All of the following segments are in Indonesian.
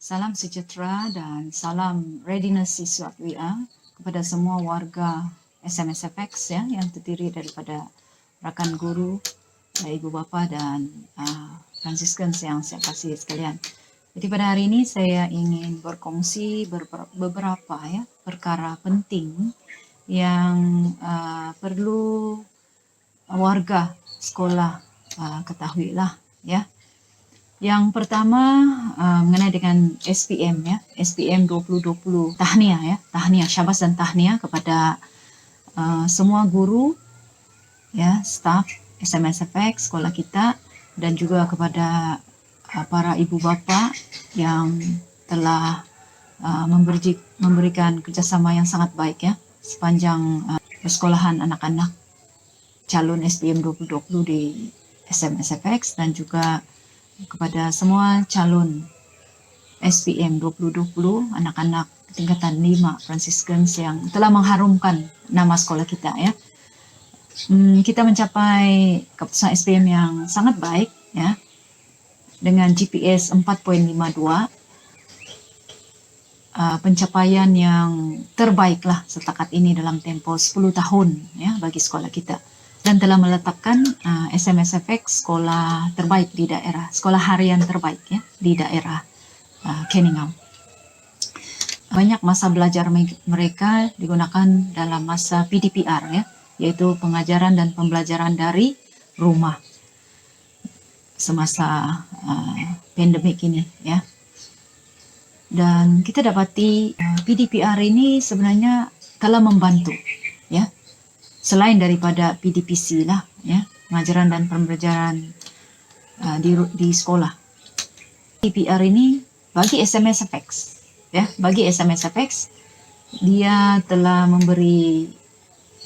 Salam sejahtera dan salam readiness siswa WA kepada semua warga SMSFX ya, yang terdiri daripada rakan guru, ibu bapa dan Franciscans yang saya kasih sekalian. Jadi pada hari ini saya ingin berkongsi beberapa ya perkara penting yang perlu warga sekolah ketahuilah ya. Yang pertama mengenai dengan SPM ya, SPM 2020 tahniah ya, tahniah syabas dan tahniah kepada semua guru ya, staf SMSFX sekolah kita, dan juga kepada para ibu bapa yang telah memberikan kerjasama yang sangat baik ya sepanjang persekolahan anak-anak calon SPM 2020 di SMSFX, dan juga kepada semua calon SPM 2020 anak-anak tingkatan 5 Franciscans yang telah mengharumkan nama sekolah kita ya. Kita mencapai keputusan SPM yang sangat baik ya, dengan GPS 4.52, pencapaian yang terbaik lah setakat ini dalam tempo 10 tahun ya bagi sekolah kita, dan telah meletakkan SMSFX sekolah terbaik di daerah, sekolah harian terbaik ya di daerah Keningau. Banyak masa belajar mereka digunakan dalam masa PDPR ya, yaitu pengajaran dan pembelajaran dari rumah semasa pandemik ini ya. Dan kita dapati PDPR ini sebenarnya telah membantu ya, selain daripada PDPC lah ya, pengajaran dan pembelajaran di sekolah. PDPR ini bagi SMSFX ya, bagi SMSFX dia telah memberi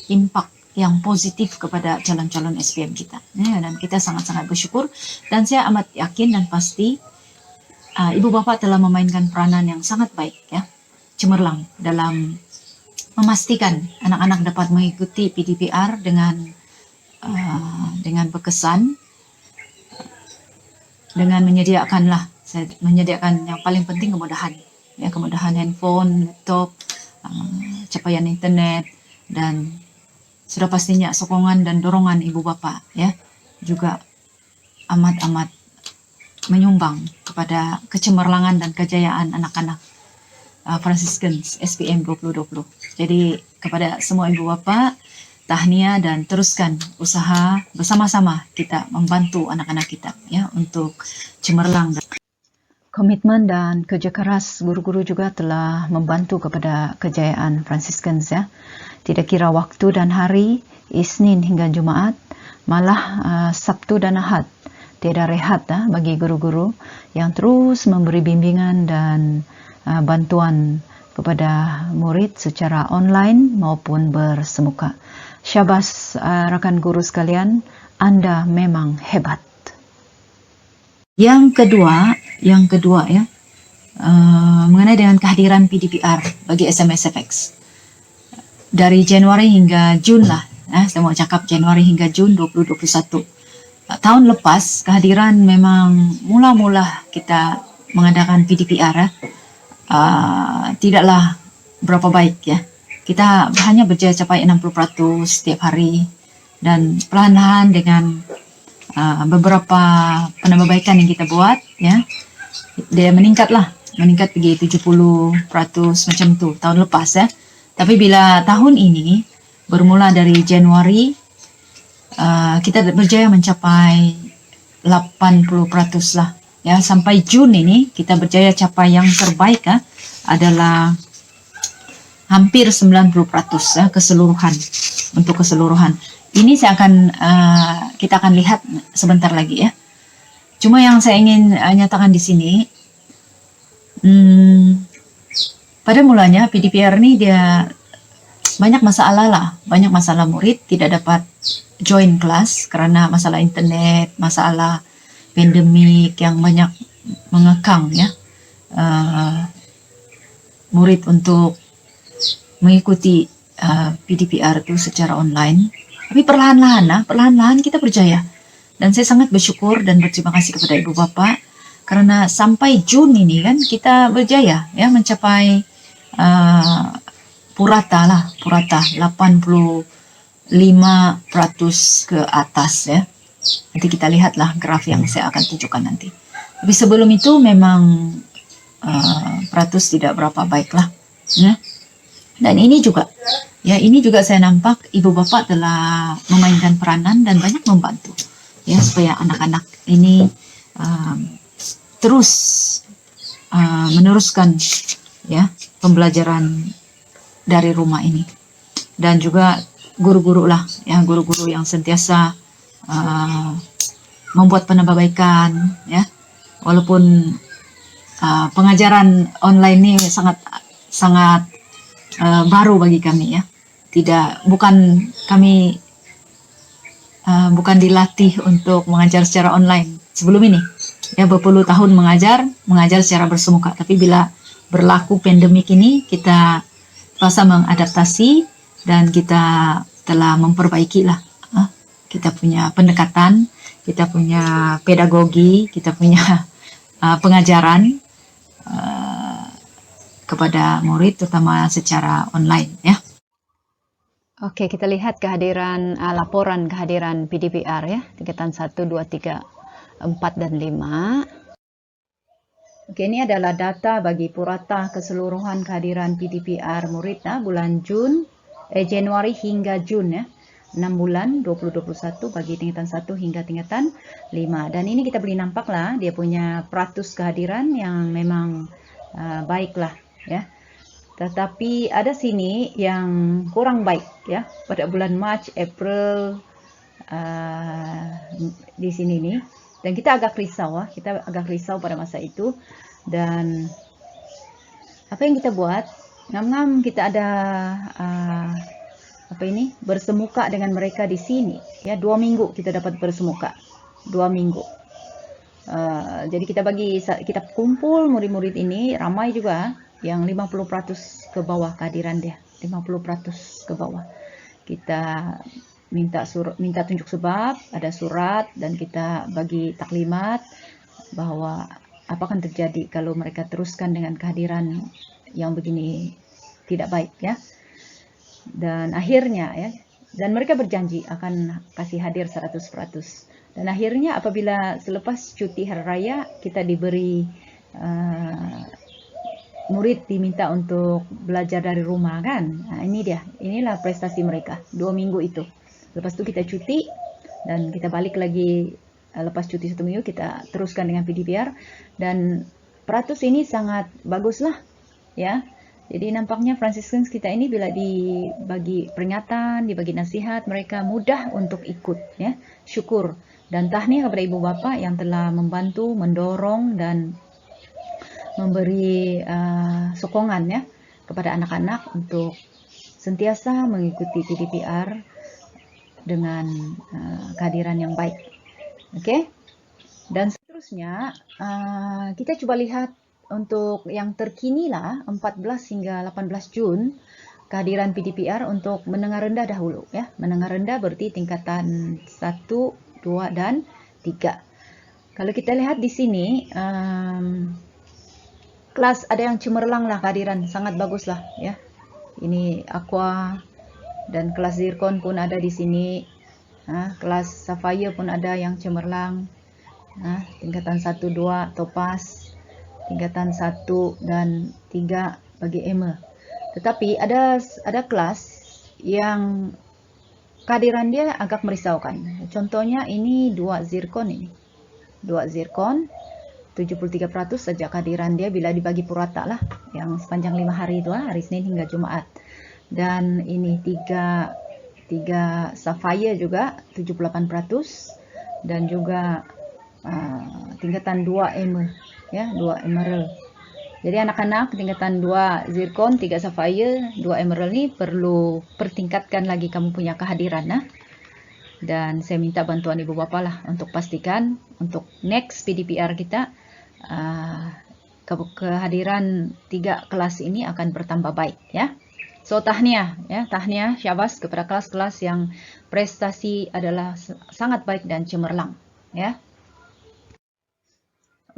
impak yang positif kepada calon-calon SPM kita ya, dan kita sangat-sangat bersyukur, dan saya amat yakin dan pasti ibu bapak telah memainkan peranan yang sangat baik ya, cemerlang dalam memastikan anak-anak dapat mengikuti PDPR dengan berkesan, dengan menyediakan yang paling penting kemudahan ya, kemudahan handphone, laptop, capaian internet, dan sudah pastinya sokongan dan dorongan ibu bapak ya juga amat-amat menyumbang kepada kecemerlangan dan kejayaan anak-anak Franciscans SPM 2020. Jadi kepada semua ibu bapa, tahniah, dan teruskan usaha bersama-sama kita membantu anak-anak kita ya untuk cemerlang. Komitmen dan kerja keras guru-guru juga telah membantu kepada kejayaan Franciscans ya. Tidak kira waktu dan hari, Isnin hingga Jumaat, malah Sabtu dan Ahad, tiada rehat bagi guru-guru yang terus memberi bimbingan dan bantuan kepada murid secara online maupun bersemuka. Syabas rakan guru sekalian, Anda memang hebat. Yang kedua ya, mengenai dengan kehadiran PDPR bagi SMSFX dari Januari hingga Jun lah, saya mau cakap Januari hingga Jun 2021. Tahun lepas kehadiran memang mula-mula kita mengadakan PDPR tidaklah berapa baik ya. Kita hanya berjaya capai 60% setiap hari, dan perlahan-lahan dengan beberapa penambahbaikan yang kita buat ya, dia meningkat pergi 70% macam tu tahun lepas ya. Tapi bila tahun ini bermula dari Januari, kita berjaya mencapai 80% lah ya, sampai Jun ini kita berjaya capai yang terbaik adalah hampir 90% keseluruhan, untuk keseluruhan. Ini kita akan lihat sebentar lagi ya. Cuma yang saya ingin nyatakan di sini, pada mulanya PDPR ini dia banyak masalah murid tidak dapat join kelas karena masalah internet, masalah pandemik yang banyak mengekang ya murid untuk mengikuti PDPR itu secara online. Tapi perlahan-lahan kita berjaya, dan saya sangat bersyukur dan berterima kasih kepada ibu bapak karena sampai Jun ini kan kita berjaya ya mencapai purata 85% ke atas ya. Nanti kita lihatlah graf yang saya akan tunjukkan nanti. Tapi sebelum itu memang Pratus tidak berapa baik lah ya. Dan ini juga saya nampak ibu bapak telah memainkan peranan dan banyak membantu ya supaya anak-anak ini terus meneruskan ya pembelajaran dari rumah ini. Dan juga guru-guru lah ya, guru-guru yang sentiasa membuat penambahbaikan ya, walaupun pengajaran online ini sangat baru bagi kami ya. Bukan dilatih untuk mengajar secara online sebelum ini ya, berpuluh tahun mengajar secara bersemuka. Tapi bila berlaku pandemik ini, kita rasa mengadaptasi dan kita telah memperbaiki lah kita punya pendekatan, kita punya pedagogi, kita punya pengajaran kepada murid, terutama secara online ya. Oke, kita lihat kehadiran laporan kehadiran PDPR ya, tingkatan 1, 2, 3, 4 dan 5. Oke, ini adalah data bagi purata keseluruhan kehadiran PDPR murid bulan Januari hingga Jun ya. 6 bulan 2021 bagi tingkatan 1 hingga tingkatan 5. Dan ini kita boleh nampak lah dia punya peratus kehadiran yang memang baik lah ya. Tetapi ada sini yang kurang baik ya, pada bulan Mac, April di sini nih. Dan kita agak risau pada masa itu. Dan apa yang kita buat? Ngam-ngam kita ada bersemuka dengan mereka di sini ya. 2 minggu kita dapat bersemuka, 2 minggu. Jadi kita kumpul murid-murid ini, ramai juga yang 50% ke bawah kehadiran dia, 50% ke bawah. Kita minta tunjuk sebab, ada surat, dan kita bagi taklimat bahwa apa akan terjadi kalau mereka teruskan dengan kehadiran yang begini tidak baik ya. Dan akhirnya ya, dan mereka berjanji akan kasih hadir 100%. Dan akhirnya apabila selepas cuti hari raya kita diberi murid diminta untuk belajar dari rumah kan. Nah, inilah prestasi mereka 2 minggu itu. Lepas itu kita cuti dan kita balik lagi lepas cuti 1 minggu, kita teruskan dengan PDPR. Dan peratus ini sangat bagus lah ya. Jadi nampaknya Franciscans kita ini bila dibagi peringatan, dibagi nasihat, mereka mudah untuk ikut ya. Syukur dan tahniah kepada ibu bapak yang telah membantu, mendorong dan memberi sokongan ya kepada anak-anak untuk sentiasa mengikuti PDPR dengan kehadiran yang baik. Oke. Dan seterusnya kita coba lihat untuk yang terkini lah, 14 hingga 18 Jun kehadiran PDPR untuk menengah rendah dahulu ya. Menengah rendah berarti tingkatan 1, 2 dan 3. Kalau kita lihat di sini kelas ada yang cemerlang lah kehadiran, sangat bagus lah ya. Ini aqua dan kelas zircon pun ada di sini. Kelas sapphire pun ada yang cemerlang. Tingkatan 1, 2 topaz, tingkatan 1 dan 3 bagi emer. Tetapi ada kelas yang kehadiran dia agak merisaukan. Contohnya ini 2 zircon ini. 2 zircon 73% saja kehadiran dia bila dibagi purata lah, yang sepanjang 5 hari itu, hari Senin hingga Jumat. Dan ini 3 sapphire juga 78%, dan juga tingkatan 2 emer ya, 2 emerald. Jadi anak-anak tingkatan 2 zircon, 3 sapphire, 2 emerald ini perlu pertingkatkan lagi kamu punya kehadiran dan saya minta bantuan ibu bapak lah untuk pastikan untuk next PDPR kita kehadiran 3 kelas ini akan bertambah baik ya. So tahniah ya, tahniah syabas kepada kelas-kelas yang prestasi adalah sangat baik dan cemerlang ya.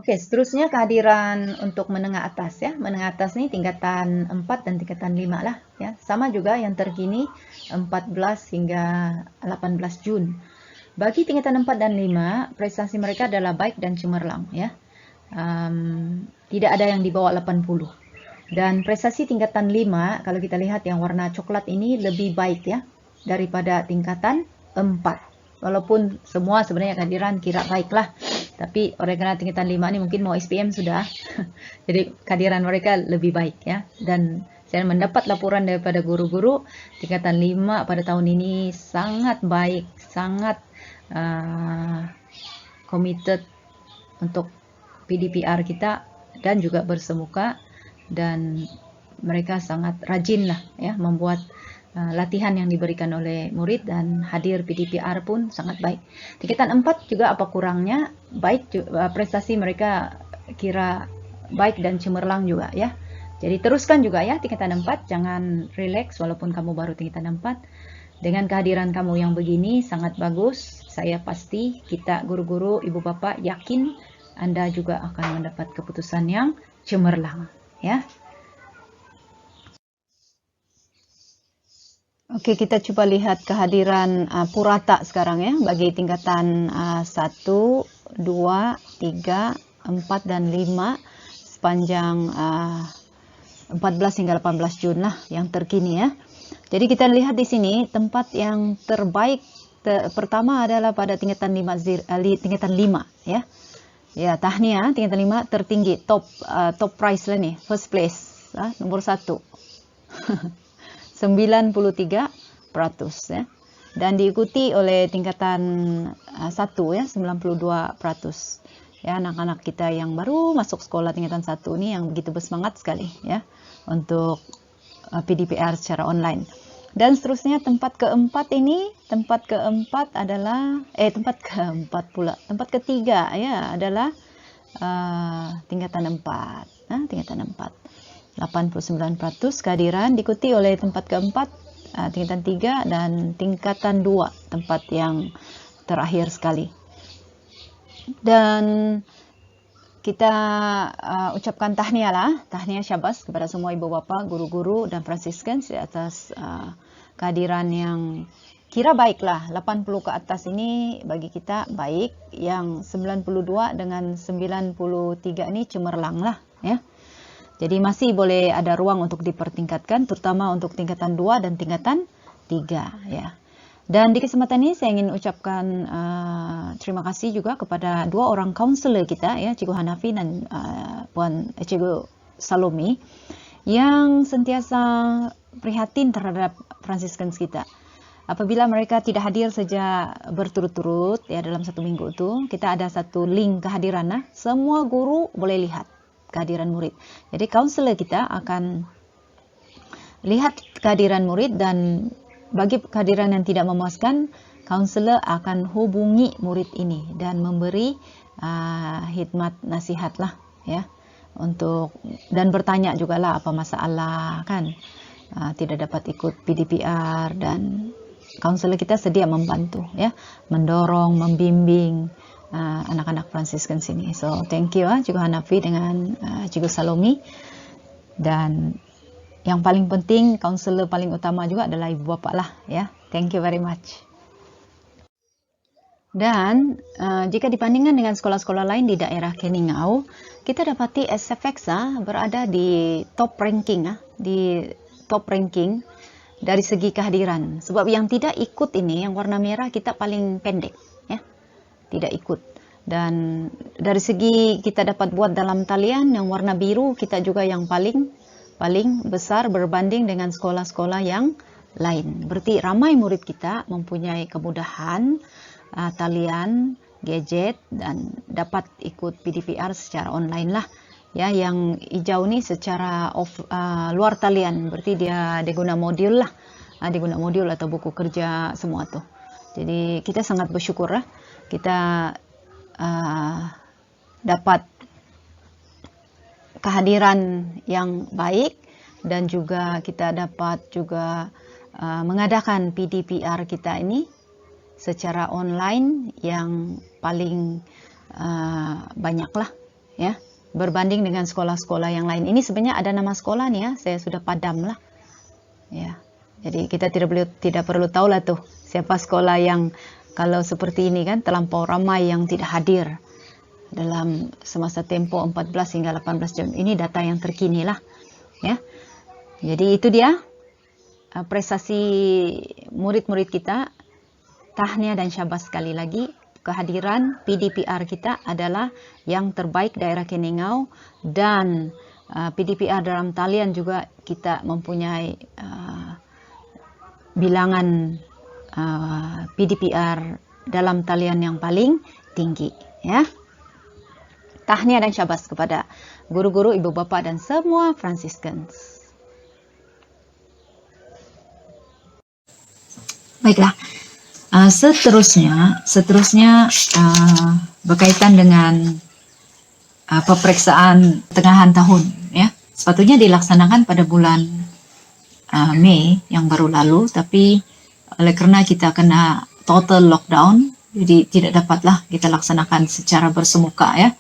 Oke, seterusnya kehadiran untuk menengah atas ya. Menengah atas nih tingkatan 4 dan tingkatan 5 lah ya. Sama juga yang terkini 14 hingga 18 Jun. Bagi tingkatan 4 dan 5, prestasi mereka adalah baik dan cemerlang ya. Tidak ada yang di bawah 80. Dan prestasi tingkatan 5, kalau kita lihat yang warna coklat ini lebih baik ya daripada tingkatan 4. Walaupun semua sebenarnya kehadiran kira baik lah. Tapi oleh karena tingkatan 5 ini mungkin mau SPM sudah. Jadi kehadiran mereka lebih baik ya. Dan saya mendapat laporan daripada guru-guru tingkatan 5 pada tahun ini sangat baik, sangat committed untuk PDPR kita dan juga bersemuka, dan mereka sangat rajin lah ya membuat latihan yang diberikan oleh murid, dan hadir PDPR pun sangat baik. Tingkatan 4 juga apa kurangnya baik, prestasi mereka kira baik dan cemerlang juga ya. Jadi teruskan juga ya tingkatan 4, jangan relax walaupun kamu baru tingkatan 4. Dengan kehadiran kamu yang begini sangat bagus, saya pasti kita guru-guru, ibu bapak yakin Anda juga akan mendapat keputusan yang cemerlang ya. Oke, kita coba lihat kehadiran Purata sekarang ya, bagi tingkatan 1, 2, 3, 4, dan 5 sepanjang 14 hingga 18 Jun lah yang terkini ya. Jadi kita lihat di sini tempat yang terbaik pertama adalah pada tingkatan 5 ya. Ya, tahniah tingkatan 5 tertinggi, top prize lah nih, first place, nomor 1. 93% ya. Dan diikuti oleh tingkatan 1 ya, 92%. Ya, anak-anak kita yang baru masuk sekolah tingkatan 1 ini yang begitu bersemangat sekali ya untuk PDPR secara online. Dan seterusnya tempat keempat adalah tempat ketiga ya adalah tingkatan 4. Tingkatan 4. 89% kehadiran, diikuti oleh tempat keempat tingkatan 3 dan tingkatan 2, tempat yang terakhir sekali. Dan kita ucapkan tahniah syabas kepada semua ibu bapa, guru-guru dan Franciscans di atas kehadiran yang kira baiklah. 80 ke atas ini bagi kita baik, yang 92 dengan 93 ini cemerlang lah ya. Jadi masih boleh ada ruang untuk dipertingkatkan, terutama untuk tingkatan 2 dan tingkatan 3 ya. Dan di kesempatan ini saya ingin ucapkan terima kasih juga kepada 2 orang counselor kita ya, Cikgu Hanafi dan Cikgu Salomi, yang sentiasa prihatin terhadap Franciscans kita. Apabila mereka tidak hadir sejak berturut-turut ya dalam 1 minggu itu, kita ada satu link kehadiran, semua guru boleh lihat kehadiran murid. Jadi counselor kita akan lihat kehadiran murid, dan bagi kehadiran yang tidak memuaskan, counselor akan hubungi murid ini dan memberi khidmat nasihat lah ya, untuk dan bertanya juga lah apa masalah kan, tidak dapat ikut PDPR, dan counselor kita sedia membantu ya, mendorong, membimbing anak-anak Franciscan sini. So thank you Cikgu Hanafi dengan Cikgu Salomi. Dan yang paling penting, counselor paling utama juga adalah ibu bapak lah ya. Thank you very much. Dan jika dibandingkan dengan sekolah-sekolah lain di daerah Keningau, kita dapati SFX berada di top ranking dari segi kehadiran. Sebab yang tidak ikut ini, yang warna merah, kita paling pendek ya, tidak ikut. Dan dari segi kita dapat buat dalam talian, yang warna biru kita juga yang paling besar berbanding dengan sekolah-sekolah yang lain. Berarti ramai murid kita mempunyai kemudahan talian, gadget, dan dapat ikut PDPR secara online lah ya. Yang hijau ini secara luar talian, berarti dia guna modul lah, diguna modul atau buku kerja semua tuh. Jadi kita sangat bersyukur lah, kita dapat kehadiran yang baik, dan juga kita dapat juga mengadakan PDPR kita ini secara online yang paling banyak lah ya, berbanding dengan sekolah-sekolah yang lain. Ini sebenarnya ada nama sekolah nih ya, saya sudah padam lah. Ya. Jadi kita tidak perlu tahu lah tuh siapa sekolah yang kalau seperti ini kan terlampau ramai yang tidak hadir dalam semasa tempo 14 hingga 18 jam. Ini data yang terkini lah, ya. Jadi itu dia prestasi murid-murid kita. Tahniah dan syabas sekali lagi. Kehadiran PDPR kita adalah yang terbaik daerah Keningau, dan PDPR dalam talian juga kita mempunyai bilangan PDPR dalam talian yang paling tinggi, ya. Tahniah dan syabas kepada guru-guru, ibu bapa dan semua Franciscans. Baiklah. Seterusnya berkaitan dengan peperiksaan pertengahan tahun, ya. Sepatutnya dilaksanakan pada bulan Mei yang baru lalu, tapi oleh karena kita kena total lockdown, jadi tidak dapatlah kita laksanakan secara bersemuka, ya.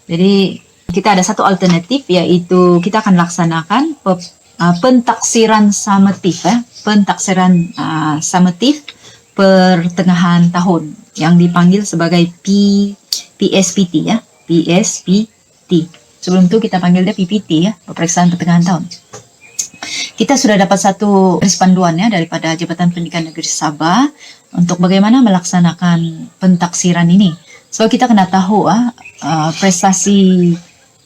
Jadi kita ada satu alternatif, yaitu kita akan laksanakan pentaksiran summative, ya. Pentaksiran summative pertengahan tahun yang dipanggil sebagai PSPT, ya. PSPT. Sebelum itu kita panggil dia PPT, ya, peperiksaan pertengahan tahun. Kita sudah dapat satu garis panduan, ya, daripada Jabatan Pendidikan Negeri Sabah untuk bagaimana melaksanakan pentaksiran ini. So kita kena tahu prestasi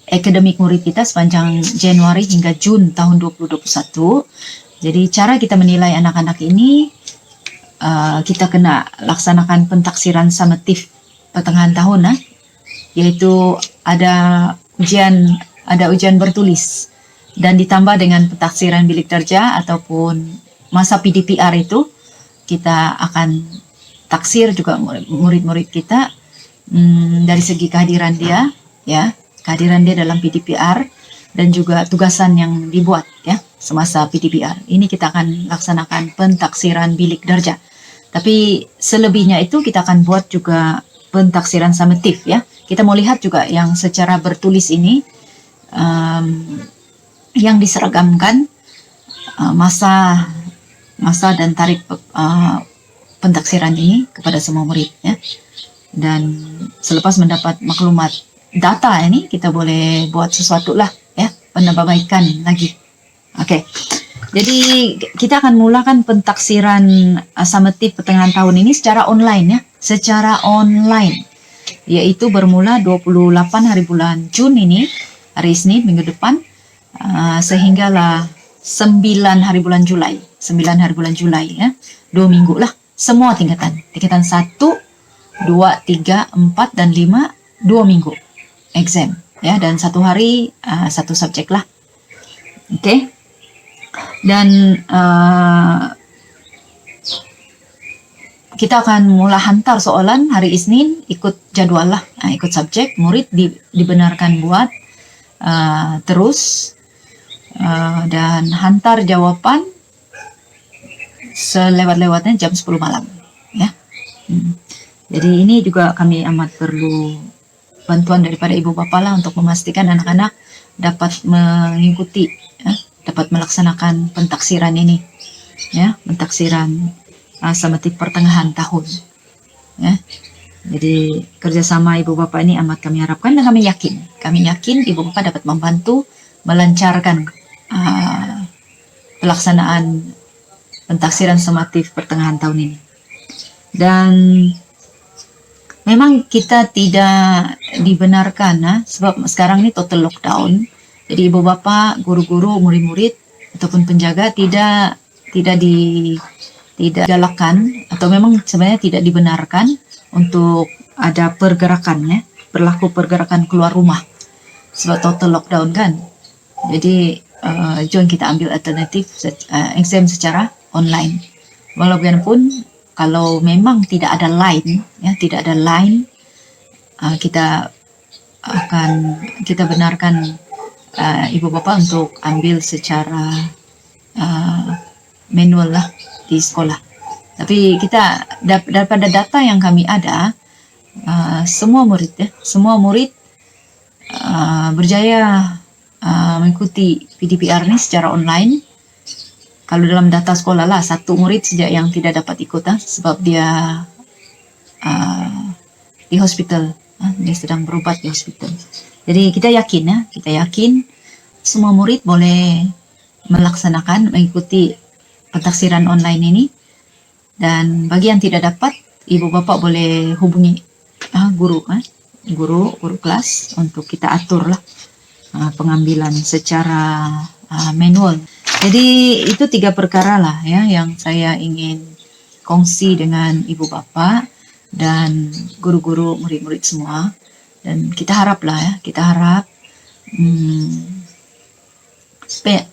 akademik murid kita sepanjang Januari hingga Jun tahun 2021. Jadi cara kita menilai anak-anak ini, kita kena laksanakan pentaksiran summative pertengahan tahun, yaitu ada ujian bertulis dan ditambah dengan pentaksiran bilik darjah ataupun masa PDPR. Itu kita akan taksir juga murid-murid kita dari segi kehadiran dia, ya, kehadiran dia dalam PDPR dan juga tugasan yang dibuat, ya, semasa PDPR. Ini kita akan laksanakan pentaksiran bilik darjah. Tapi selebihnya itu kita akan buat juga pentaksiran summative, ya. Kita mau lihat juga yang secara bertulis ini, yang diseragamkan masa dan tarikh pentaksiran ini kepada semua murid, ya. Dan selepas mendapat maklumat data ini, kita boleh buat sesuatu lah, ya, penambahbaikan lagi. Oke. Jadi kita akan mulakan pentaksiran summative pertengahan tahun ini secara online, ya, secara online, yaitu bermula 28 hari bulan Jun ini, hari Senin minggu depan, sehinggalah 9 hari bulan Julai, 9 hari bulan Julai, ya, 2 minggu lah, semua tingkatan 1, 2, 3, 4 dan 5, 2 minggu exam, ya, dan 1 hari 1 subjek lah. Oke. Dan kita akan mulai hantar soalan hari Isnin, ikut jadwal lah, ikut subjek. Murid dibenarkan buat terus dan hantar jawaban selewat-lewatnya jam 10 malam, ya. Jadi ini juga kami amat perlu bantuan daripada ibu bapa lah untuk memastikan anak-anak dapat mengikuti, ya, dapat melaksanakan pentaksiran ini, ya, pentaksiran summative pertengahan tahun, ya. Jadi kerjasama ibu bapa ini amat kami harapkan, dan kami yakin ibu bapa dapat membantu melancarkan pelaksanaan pentaksiran summative pertengahan tahun ini. Dan memang kita tidak dibenarkan, sebab sekarang ini total lockdown. Jadi ibu bapa, guru-guru, murid-murid ataupun penjaga tidak galakkan, atau memang sebenarnya tidak dibenarkan untuk ada pergerakan, ya, berlaku pergerakan keluar rumah sebab total lockdown kan. Jadi jom kita ambil alternatif exam secara online. Walaupun kalau memang tidak ada line, ya, tidak ada line, kita benarkan ibu bapa untuk ambil secara manual lah di sekolah. Tapi kita daripada data yang kami ada, semua murid berjaya mengikuti PDPR ni secara online. Kalau dalam data sekolah lah, 1 murid sejak yang tidak dapat ikut sebab dia di hospital, dia sedang berubat di hospital. Jadi kita yakin semua murid boleh mengikuti pentaksiran online ini. Dan bagi yang tidak dapat, ibu bapak boleh hubungi guru kelas untuk kita atur lah pengambilan secara manual. Jadi itu 3 perkara lah ya yang saya ingin kongsi dengan ibu bapak dan guru-guru, murid-murid semua. Dan kita harap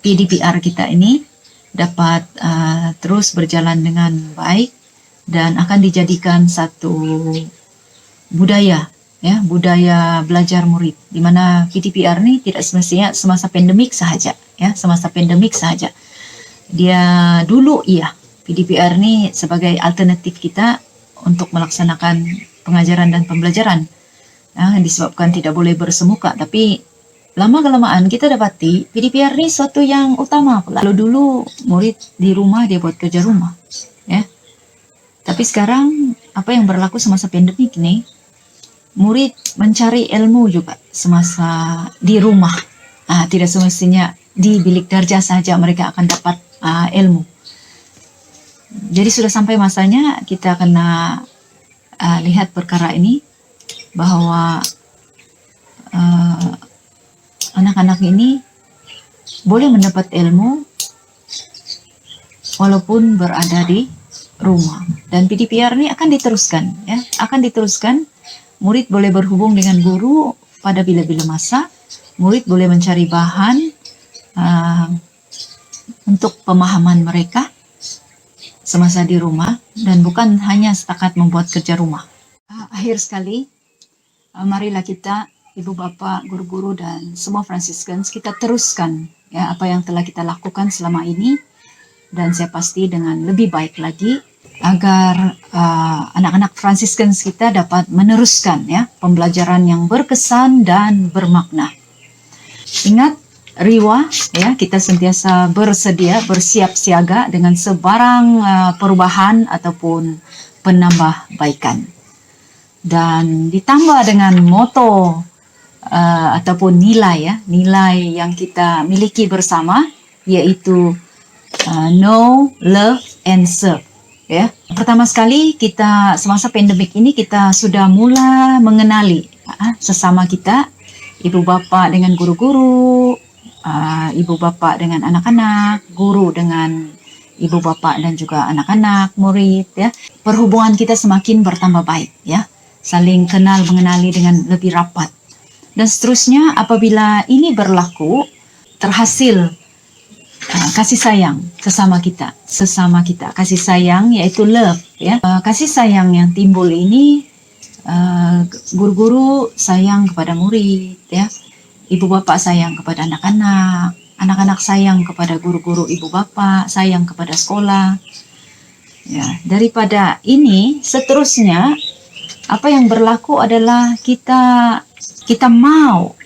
PDPR kita ini dapat terus berjalan dengan baik dan akan dijadikan satu budaya belajar murid, di mana PDPR ini tidak semestinya semasa pandemik sahaja. Dia dulu PDPR ini sebagai alternatif kita untuk melaksanakan pengajaran dan pembelajaran. Disebabkan tidak boleh bersemuka, tapi lama-kelamaan kita dapati PDPR ini suatu yang utama pula. Kalau dulu murid di rumah dia buat kerja rumah, ya. Tapi sekarang apa yang berlaku semasa pandemik ini, murid mencari ilmu juga semasa di rumah. Tidak semestinya di bilik darjah saja mereka akan dapat ilmu. Jadi sudah sampai masanya kita kena lihat perkara ini, bahwa anak-anak ini boleh mendapat ilmu walaupun berada di rumah. Dan PDPR ini akan diteruskan. Murid boleh berhubung dengan guru pada bila-bila masa. Murid boleh mencari bahan untuk pemahaman mereka semasa di rumah, dan bukan hanya setakat membuat kerja rumah. Akhir sekali, marilah kita, ibu bapak, guru-guru dan semua Franciscans, kita teruskan apa yang telah kita lakukan selama ini, dan saya pasti dengan lebih baik lagi, agar anak-anak Franciscans kita dapat meneruskan pembelajaran yang berkesan dan bermakna. Ingat, Riwa, kita sentiasa bersiap siaga dengan sebarang perubahan ataupun penambahbaikan. Dan ditambah dengan moto ataupun nilai yang kita miliki bersama, yaitu know, love, and serve. Pertama sekali, kita semasa pandemik ini kita sudah mula mengenali sesama kita, ibu bapa dengan guru-guru, ibu bapa dengan anak-anak, guru dengan ibu bapa dan juga anak-anak, murid. Perhubungan kita semakin bertambah baik, saling kenal mengenali dengan lebih rapat. Dan seterusnya, apabila ini berlaku, terhasil kasih sayang sesama kita, kasih sayang yaitu love, kasih sayang yang timbul ini, guru-guru sayang kepada murid, ibu bapak sayang kepada anak-anak, anak-anak sayang kepada guru-guru, ibu bapak sayang kepada sekolah. Daripada ini seterusnya, apa yang berlaku adalah kita mau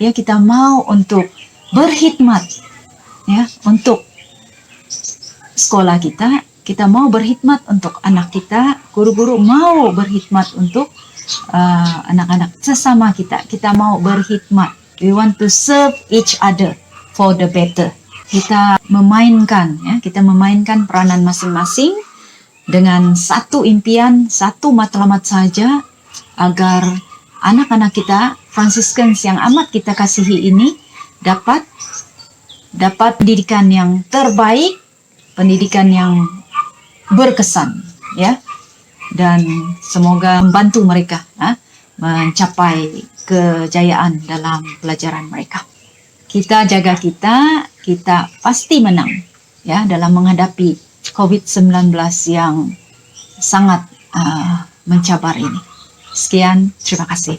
untuk berkhidmat, untuk sekolah kita mau berkhidmat untuk anak kita, guru-guru mau berkhidmat untuk anak-anak sesama kita mau berkhidmat. We want to serve each other for the better. Kita memainkan peranan masing-masing dengan satu impian, satu matlamat saja, agar anak-anak kita Franciscans yang amat kita kasihi ini dapat pendidikan yang terbaik, pendidikan yang berkesan, dan semoga membantu mereka mencapai kejayaan dalam pelajaran mereka. Kita jaga kita pasti menang dalam menghadapi COVID-19 yang sangat mencabar ini. Sekian, terima kasih.